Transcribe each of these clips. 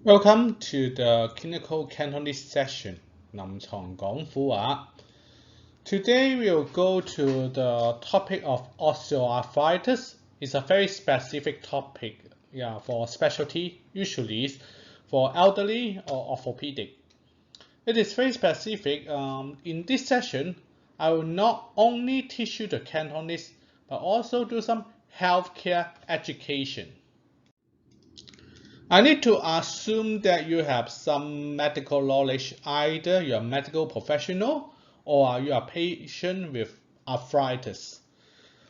Welcome to the clinical Cantonese session. 臨床講苦話. Today we'll go to the topic of osteoarthritis. It's a very specific topic, for specialty, usually for elderly or orthopedic. It is very specific. In this session, I will not only teach you the Cantonese, but also do some healthcare education. I need to assume that you have some medical knowledge. Either you're a medical professional or you're a patient with arthritis.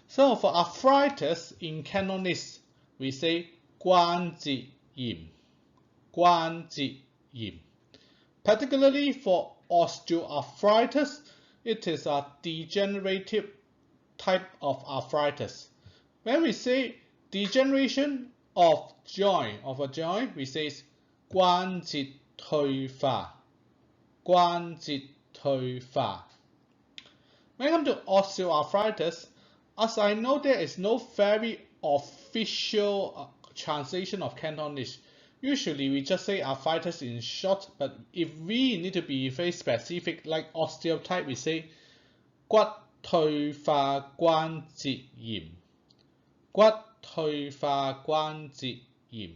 So for arthritis in Cantonese, we say 關節炎, 關節炎. Particularly for osteoarthritis, it is a degenerative type of arthritis. When we say degeneration of a joint, we say 關節退化, 關節退化. When it comes to osteoarthritis, as I know there is no very official translation of Cantonese. Usually we just say arthritis in short, but if we need to be very specific, like osteotype, we say 骨退化關節炎, 骨退化關節炎.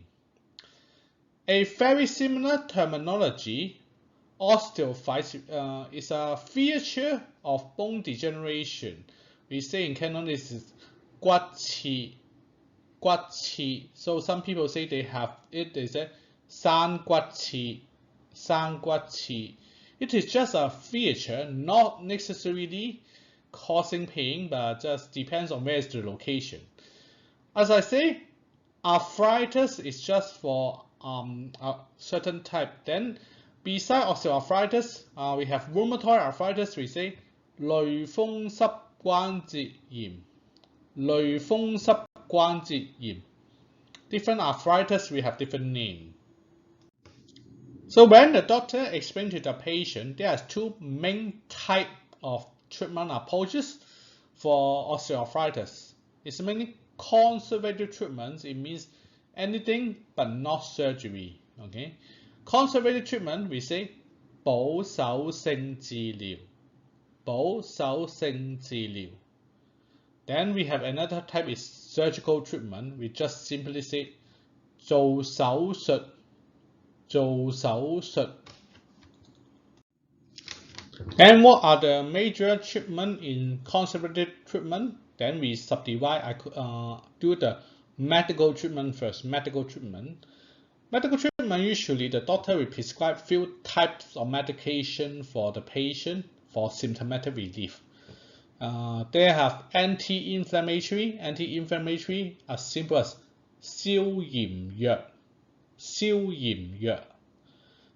A very similar terminology, osteophytes is a feature of bone degeneration. We say in Cantonese 骨刺, 骨刺. So some people say they have it, they say 生骨刺, 生骨刺. It is just a feature, not necessarily causing pain, but just depends on where is the location. As I say, arthritis is just for a certain type. Then, besides osteoarthritis, we have rheumatoid arthritis. We say 類風濕關節炎, 類風濕關節炎. Different arthritis, we have different name. So when the doctor explains to the patient, there are two main type of treatment approaches for osteoarthritis. It's mainly conservative treatments. It means anything but not surgery. Okay, conservative treatment we say 保守性治療, 保守性治療. Then we have another type is surgical treatment. We just simply say 做手術, 做手術. And what are the major treatment in conservative treatment? Then we subdivide. I could do the medical treatment first. Medical treatment. Medical treatment, usually the doctor will prescribe few types of medication for the patient for symptomatic relief. They have anti-inflammatory as simple as 消炎藥, 消炎藥.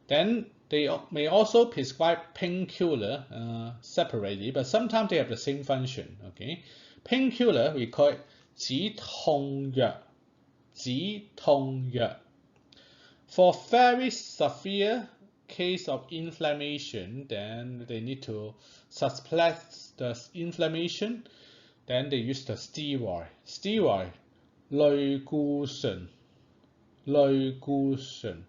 Then they may also prescribe painkiller separately, but sometimes they have the same function. Okay, painkiller we call it 止痛藥, 止痛藥. For very severe case of inflammation, then they need to suppress the inflammation. Then they use the steroid. Steroid, 類固醇, 類固醇.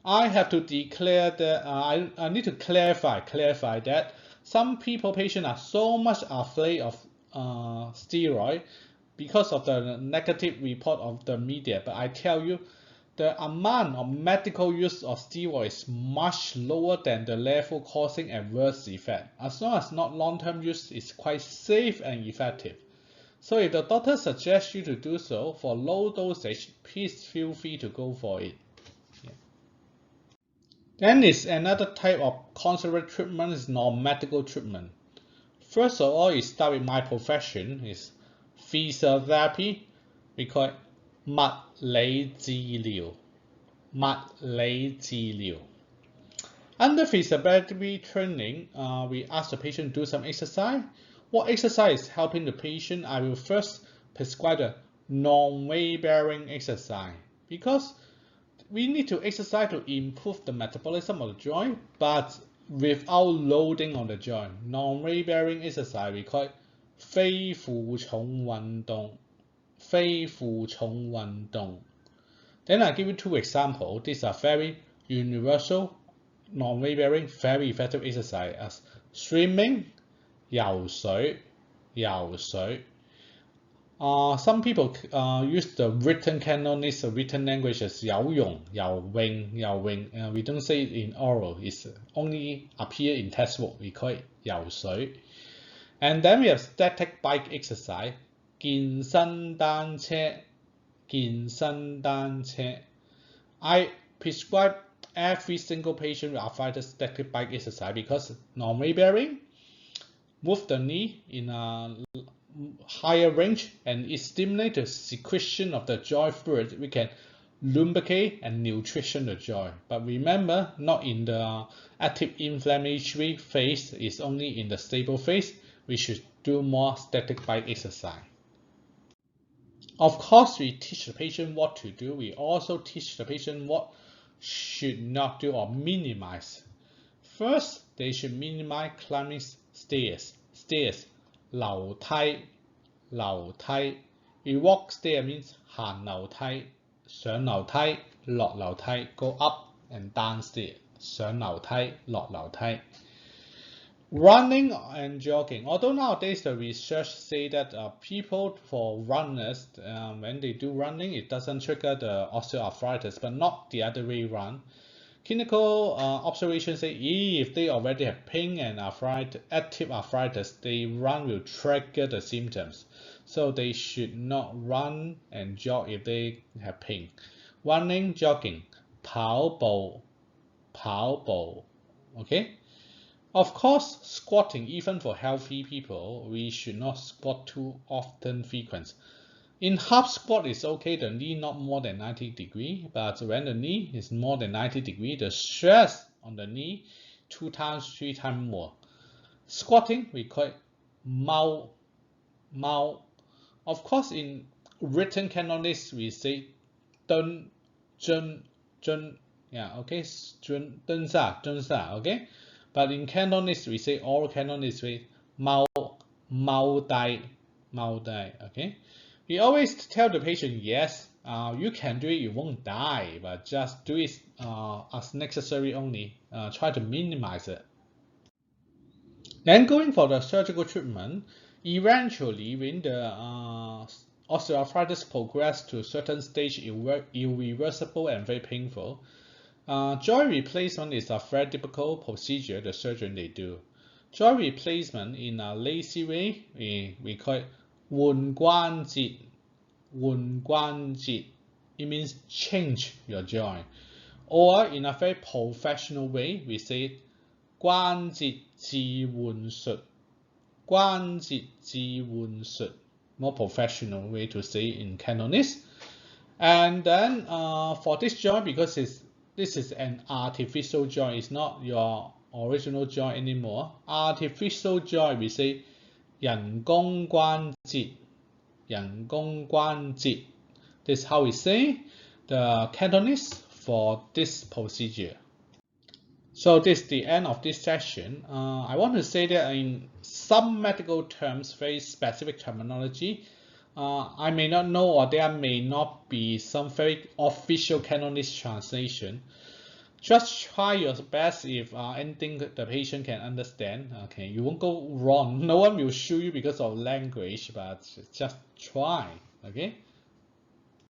I have to declare that I need to clarify that some patients are so much afraid of steroid because of the negative report of the media. But I tell you, the amount of medical use of steroid is much lower than the level causing adverse effect. As long as not long-term use, it's quite safe and effective. So if the doctor suggests you to do so for low dosage, please feel free to go for it. Then is another type of conservative treatment is non-medical treatment. First of all, it start with my profession is physiotherapy. We call it 物理治療, 物理治療. Under physiotherapy training, we ask the patient to do some exercise. What exercise is helping the patient? I will first prescribe the non-weight-bearing exercise because we need to exercise to improve the metabolism of the joint, but without loading on the joint. Non-weight-bearing exercise, we call it 非負重運動, 非負重運動. Then I give you two examples. These are very universal, non-wavering, very effective exercise as swimming, 游水, 游水. Some people use the written Cantonese written language as 游泳, 游泳, 游泳. We don't say it in oral. It's only appear in textbook. We call it 游水. And then we have static bike exercise, 健身單車, 健身單車. I prescribe every single patient with arthritis static bike exercise because non-weight bearing, move the knee in a higher range, and it stimulates the secretion of the joint fluid. We can lubricate and nutrition the joint. But remember, not in the active inflammatory phase, it's only in the stable phase. We should do more static bike exercise. Of course, we teach the patient what to do. We also teach the patient what should not do or minimize. First, they should minimize climbing stairs. 樓梯, 樓梯. We walk stair means 行樓梯, 上樓梯, 落樓梯, go up and down stair, 上樓梯, 落樓梯. Running and jogging. Although nowadays the research say that people for runners, when they do running, it doesn't trigger the osteoarthritis, but not the other way around. Clinical observations say if they already have pain and active arthritis, they run will trigger the symptoms. So they should not run and jog if they have pain. Running, jogging, 跑步, 跑步, okay? Of course, squatting, even for healthy people, we should not squat too often frequent. In half squat, it's okay, the knee not more than 90 degrees, but when the knee is more than 90 degrees, the stress on the knee 2 times, 3 times more. Squatting, we call it 踎, 踎. Of course, in written Cantonese, we say 蹲, 蹲, 蹲. Yeah, okay, 蹲下, 蹲下, okay? But in Cantonese, we say all Cantonese way 踎, 踎低, 踎低, okay? We always tell the patient, yes, you can do it, you won't die, but just do it as necessary only. Try to minimize it. Then going for the surgical treatment, eventually when the osteoarthritis progress to a certain stage, irreversible and very painful, joint replacement is a very difficult procedure the surgeon they do. Joint replacement in a lazy way, we call it 換關節, 換關節. It means change your joint. Or in a very professional way, we say 關節置換術, 關節置換術. More professional way to say in Cantonese. And then for this joint, because this is an artificial joint, it's not your original joint anymore. Artificial joint, we say 人工關節, 人工關節. This is how we say the Cantonese for this procedure. So this is the end of this session. I want to say that in some medical terms, very specific terminology, I may not know, or there may not be some very official Cantonese translation. Just try your best if anything the patient can understand. Okay, you won't go wrong. No one will shoot you because of language, but just try. Okay.